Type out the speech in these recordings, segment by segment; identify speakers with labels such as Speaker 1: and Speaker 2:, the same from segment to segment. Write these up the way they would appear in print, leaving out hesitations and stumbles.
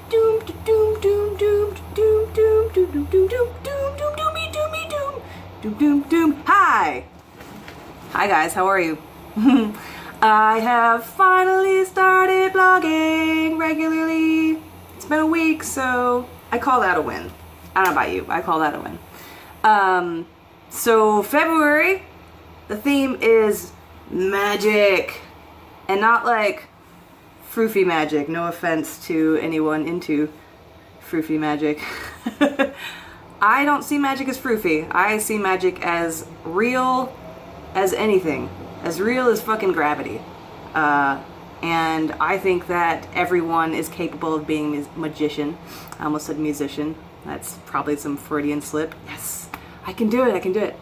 Speaker 1: Doom doom doom doom doom doom doom doom doom doom doom doom doomy doomy doom doom doom doom. Hi guys, how are you? I have finally started blogging regularly. It's been a week, so I call that a win. I don't know about you, I call that a win. So February, the theme is magic, and not like froofy magic. No offense to anyone into froofy magic. I don't see magic as froofy. I see magic as real as anything. As real as fucking gravity. And I think that everyone is capable of being a magician. I almost said musician. That's probably some Freudian slip. Yes, I can do it, I can do it.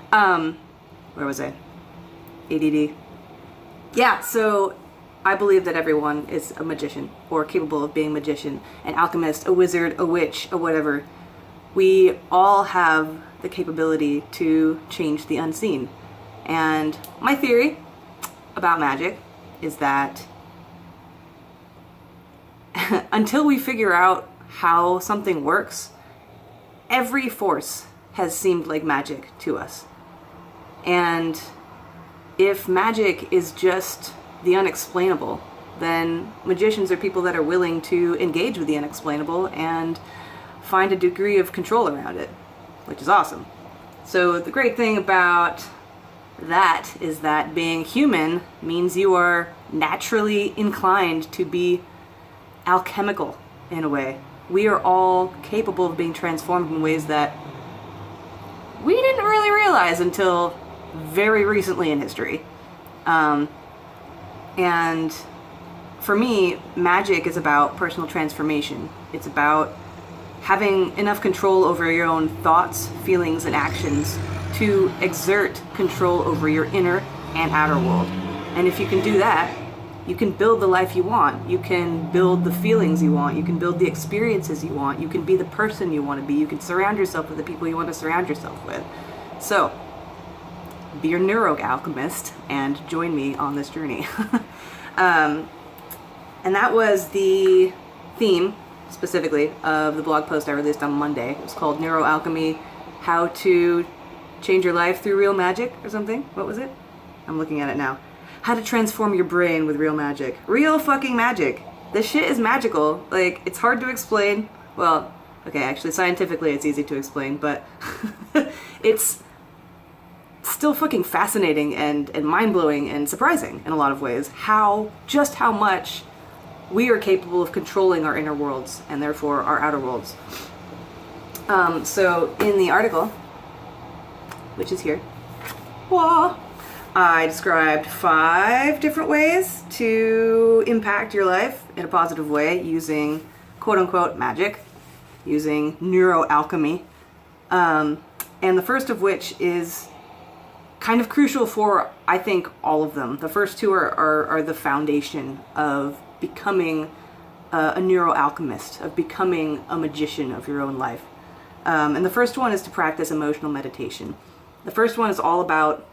Speaker 1: Where was I? ADD. Yeah, so I believe that everyone is a magician, or capable of being a magician, an alchemist, a wizard, a witch, a whatever. We all have the capability to change the unseen. And my theory about magic is that until we figure out how something works, every force has seemed like magic to us. And if magic is just the unexplainable, then magicians are people that are willing to engage with the unexplainable and find a degree of control around it, which is awesome. So the great thing about that is that being human means you are naturally inclined to be alchemical in a way. We are all capable of being transformed in ways that we didn't really realize until very recently in history. And for me, magic is about personal transformation. It's about having enough control over your own thoughts, feelings, and actions to exert control over your inner and outer world. And if you can do that, you can build the life you want. You can build the feelings you want. You can build the experiences you want. You can be the person you want to be. You can surround yourself with the people you want to surround yourself with. So, be your neuro alchemist and join me on this journey. And that was the theme, specifically, of the blog post I released on Monday. It was called Neuro Alchemy, How to Change Your Life Through Real Magic, or something. What was it? I'm looking at it now. How to transform your brain with real magic. Real fucking magic. This shit is magical. Like, it's hard to explain. Well, okay, actually, scientifically it's easy to explain, but it's still fucking fascinating and mind-blowing and surprising in a lot of ways. Just how much we are capable of controlling our inner worlds and therefore our outer worlds. So in the article, which is here, I described 5 different ways to impact your life in a positive way using quote-unquote magic, using neuro alchemy, and the first of which is kind of crucial for, I think, all of them. The first 2 are the foundation of becoming a neuro alchemist, of becoming a magician of your own life. And the first one is to practice emotional meditation. The first one is all about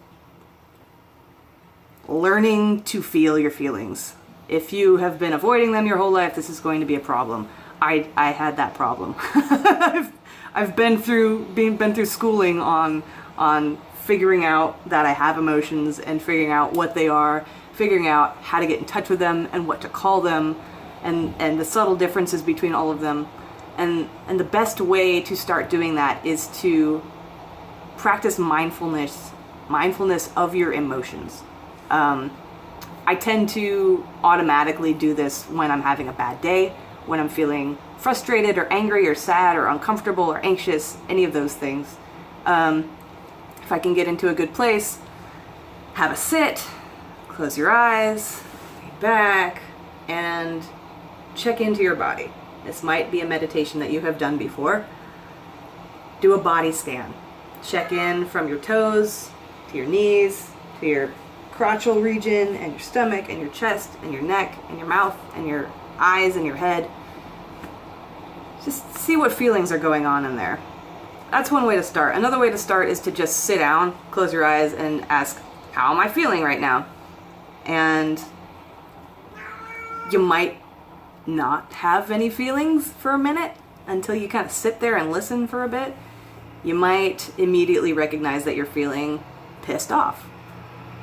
Speaker 1: learning to feel your feelings. If you have been avoiding them your whole life, this is going to be a problem. I had that problem. I've been through schooling on figuring out that I have emotions and figuring out what they are, figuring out how to get in touch with them and what to call them, and the subtle differences between all of them. And the best way to start doing that is to practice mindfulness of your emotions. I tend to automatically do this when I'm having a bad day, when I'm feeling frustrated or angry or sad or uncomfortable or anxious, any of those things. If I can get into a good place, have a sit, close your eyes, lean back, and check into your body. This might be a meditation that you have done before. Do a body scan. Check in from your toes to your knees, to your crotchal region, and your stomach, and your chest, and your neck, and your mouth, and your eyes, and your head. Just see what feelings are going on in there. That's one way to start. Another way to start is to just sit down, close your eyes, and ask, how am I feeling right now? And you might not have any feelings for a minute until you kind of sit there and listen for a bit, you might immediately recognize that you're feeling pissed off.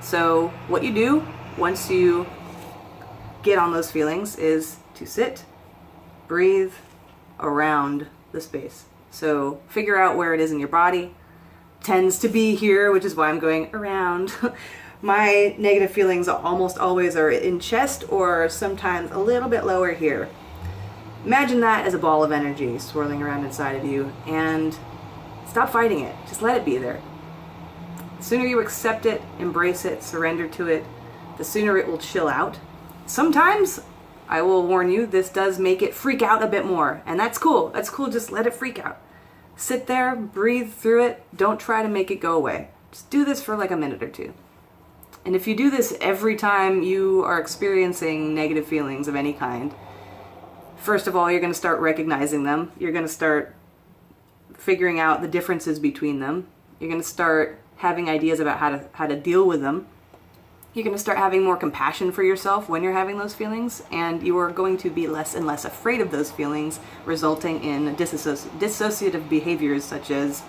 Speaker 1: So what you do once you get on those feelings is to sit, breathe around the space. So figure out where it is in your body. Tends to be here, which is why I'm going around. My negative feelings almost always are in chest or sometimes a little bit lower here. Imagine that as a ball of energy swirling around inside of you, and stop fighting it. Just let it be there. The sooner you accept it, embrace it, surrender to it, the sooner it will chill out. Sometimes, I will warn you, this does make it freak out a bit more, and that's cool. That's cool, just let it freak out. Sit there, breathe through it, don't try to make it go away. Just do this for like a minute or two. And if you do this every time you are experiencing negative feelings of any kind, first of all, you're going to start recognizing them. You're going to start figuring out the differences between them. You're going to start having ideas about how to deal with them. You're going to start having more compassion for yourself when you're having those feelings, and you are going to be less and less afraid of those feelings, resulting in dissociative behaviors such as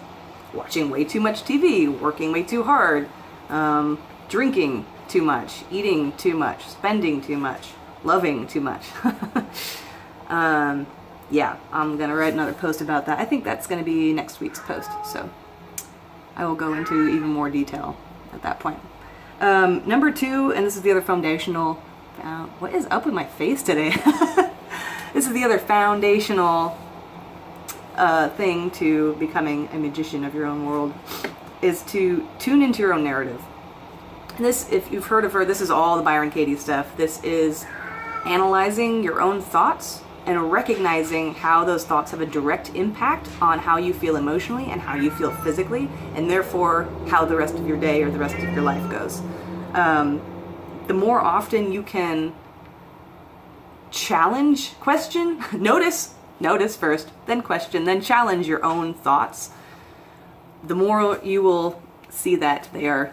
Speaker 1: watching way too much TV, working way too hard, drinking too much, eating too much, spending too much, loving too much. Yeah, I'm going to write another post about that. I think that's going to be next week's post, so I will go into even more detail at that point. Number 2, and this is the other foundational, what is up with my face today? This is the other foundational thing to becoming a magician of your own world, is to tune into your own narrative. This, if you've heard of her, this is all the Byron Katie stuff. This is analyzing your own thoughts and recognizing how those thoughts have a direct impact on how you feel emotionally and how you feel physically, and therefore how the rest of your day or the rest of your life goes. The more often you can challenge, question, notice first, then question, then challenge your own thoughts, the more you will see that they are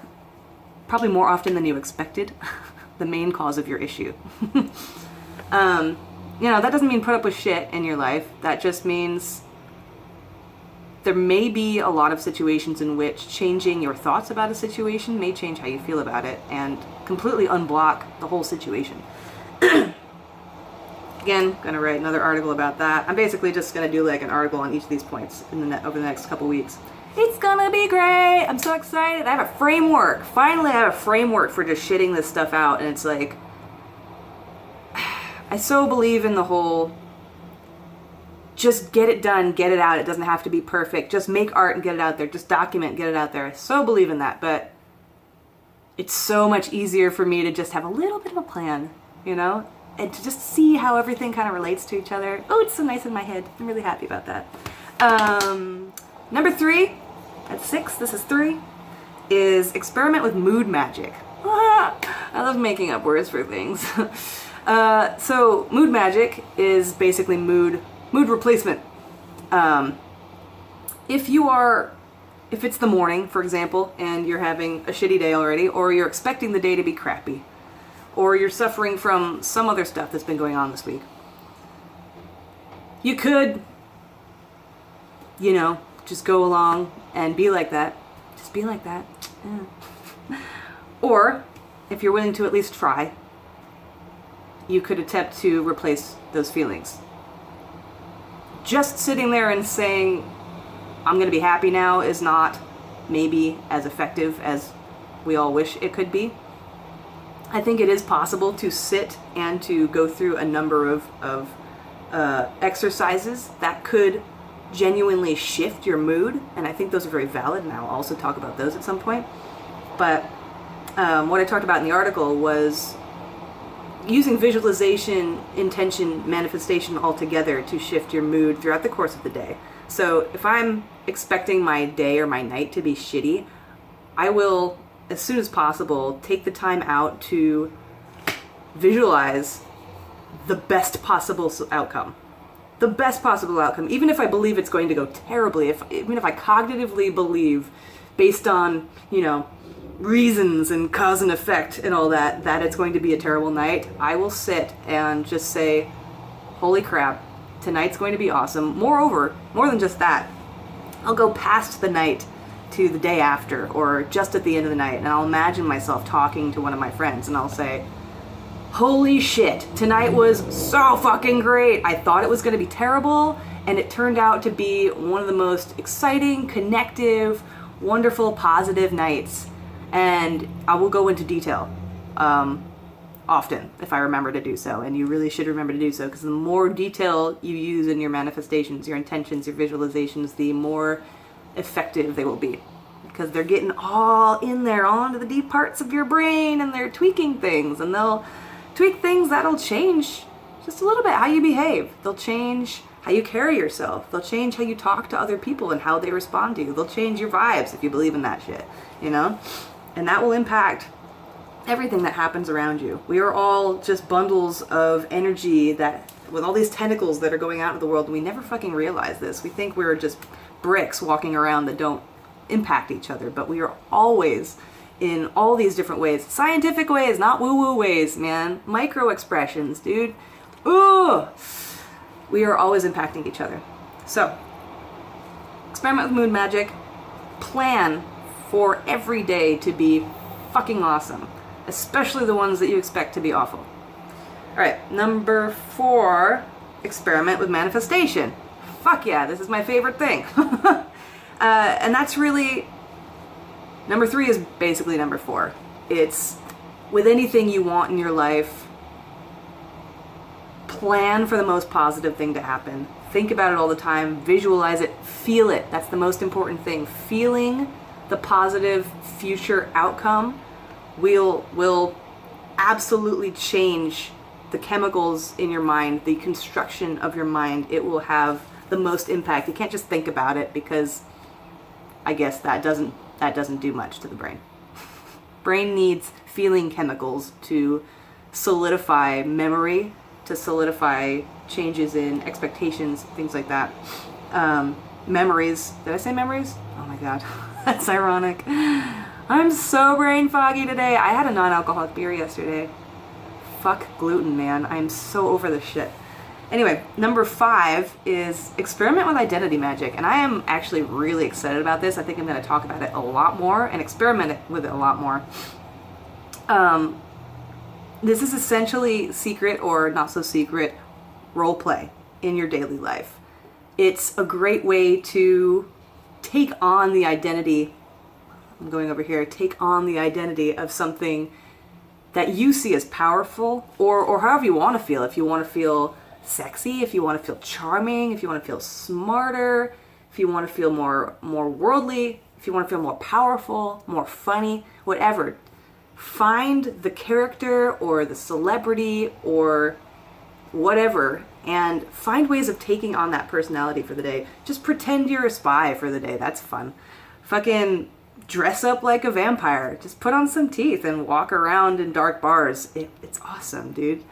Speaker 1: probably more often than you expected the main cause of your issue. That doesn't mean put up with shit in your life. That just means there may be a lot of situations in which changing your thoughts about a situation may change how you feel about it and completely unblock the whole situation. Again, gonna write another article about that. I'm basically just gonna do like an article on each of these points over the next couple weeks. It's gonna be great! I'm so excited. I have a framework. Finally, I have a framework for just shitting this stuff out, and it's like, I so believe in the whole, just get it done, get it out. It doesn't have to be perfect. Just make art and get it out there. Just document, get it out there. I so believe in that, but it's so much easier for me to just have a little bit of a plan, and to just see how everything kind of relates to each other. Oh, it's so nice in my head. I'm really happy about that. Number 3, that's 6, this is 3, is experiment with mood magic. I love making up words for things. So mood magic is basically mood replacement. If it's the morning, for example, and you're having a shitty day already, or you're expecting the day to be crappy, or you're suffering from some other stuff that's been going on this week, you could, just go along and be like that. Just be like that. Yeah. Or, if you're willing to at least try, you could attempt to replace those feelings. Just sitting there and saying, I'm going to be happy now, is not maybe as effective as we all wish it could be. I think it is possible to sit and to go through a number of exercises that could genuinely shift your mood, and I think those are very valid, and I'll also talk about those at some point. But what I talked about in the article was using visualization, intention, manifestation all together to shift your mood throughout the course of the day. So if I'm expecting my day or my night to be shitty, I will, as soon as possible, take the time out to visualize the best possible outcome. The best possible outcome, even if I believe it's going to go terribly, even if I cognitively believe, based on, reasons and cause and effect and all that it's going to be a terrible night, I will sit and just say, holy crap, tonight's going to be awesome. Moreover, more than just that, I'll go past the night to the day after, or just at the end of the night, and I'll imagine myself talking to one of my friends, and I'll say, holy shit, tonight was so fucking great. I thought it was going to be terrible, and it turned out to be one of the most exciting, connective, wonderful, positive nights. And I will go into detail often if I remember to do so, and you really should remember to do so, because the more detail you use in your manifestations, your intentions, your visualizations, the more effective they will be, because they're getting all in there, all into the deep parts of your brain, and they're tweaking things, and they'll tweak things that'll change just a little bit how you behave. They'll change how you carry yourself. They'll change how you talk to other people and how they respond to you. They'll change your vibes if you believe in that shit, you know? And that will impact everything that happens around you. We are all just bundles of energy that, with all these tentacles that are going out into the world, and we never fucking realize this. We think we're just bricks walking around that don't impact each other, but we are always in all these different ways. Scientific ways, not woo-woo ways, man. Micro expressions, dude. Ooh! We are always impacting each other. So, experiment with moon magic. Plan for every day to be fucking awesome, especially the ones that you expect to be awful. All right, number 4, experiment with manifestation. Fuck yeah, this is my favorite thing. And that's really, number 3 is basically number 4. It's, with anything you want in your life, plan for the most positive thing to happen. Think about it all the time, visualize it, feel it. That's the most important thing. Feeling the positive future outcome will absolutely change the chemicals in your mind, the construction of your mind. It will have the most impact. You can't just think about it, because I guess that doesn't do much to the brain. Brain needs feeling chemicals to solidify memory, to solidify changes in expectations, things like that. Memories. Did I say memories? Oh my god. That's ironic. I'm so brain foggy today. I had a non-alcoholic beer yesterday. Fuck gluten, man. I'm so over this shit. Anyway, number 5 is experiment with identity magic. And I am actually really excited about this. I think I'm going to talk about it a lot more and experiment with it a lot more. This is essentially secret or not so secret role play in your daily life. It's a great way to take on the identity, I'm going over here, take on the identity of something that you see as powerful, or however you want to feel. If you want to feel sexy, if you want to feel charming, if you want to feel smarter, if you want to feel more worldly, if you want to feel more powerful, more funny, whatever. Find the character or the celebrity or whatever, and find ways of taking on that personality for the day. Just pretend you're a spy for the day. That's fun. Fucking dress up like a vampire. Just put on some teeth and walk around in dark bars. It's awesome, dude.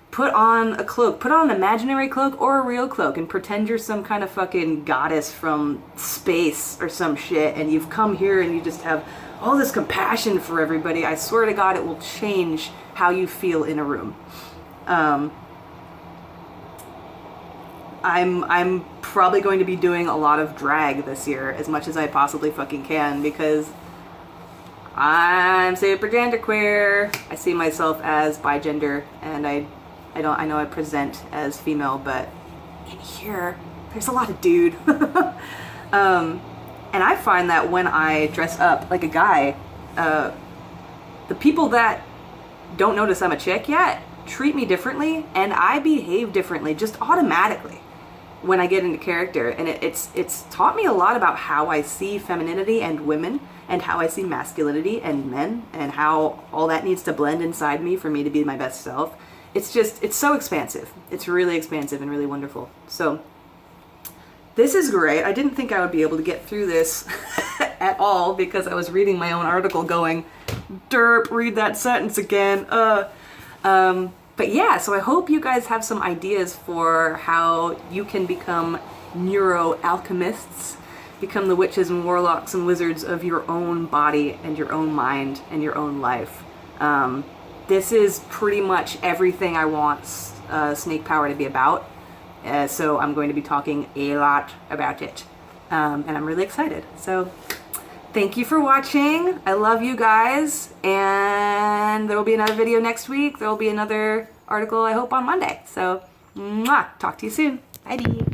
Speaker 1: Put on a cloak. Put on an imaginary cloak or a real cloak and pretend you're some kind of fucking goddess from space or some shit, and you've come here and you just have all this compassion for everybody. I swear to God, it will change how you feel in a room. I'm probably going to be doing a lot of drag this year, as much as I possibly fucking can, because I'm super genderqueer. I see myself as bigender, and I know I present as female, but in here there's a lot of dude. And I find that when I dress up like a guy, the people that don't notice I'm a chick yet treat me differently, and I behave differently just automatically when I get into character. And it's taught me a lot about how I see femininity and women, and how I see masculinity and men, and how all that needs to blend inside me for me to be my best self. It's so expansive. It's really expansive and really wonderful. So this is great. I didn't think I would be able to get through this at all, because I was reading my own article going, derp, read that sentence again. But yeah, so I hope you guys have some ideas for how you can become neuro alchemists, become the witches and warlocks and wizards of your own body and your own mind and your own life. This is pretty much everything I want Snake Power to be about. So I'm going to be talking a lot about it. And I'm really excited. So thank you for watching. I love you guys. And there will be another video next week. There will be another article, I hope, on Monday. So, mwah, talk to you soon. Bye.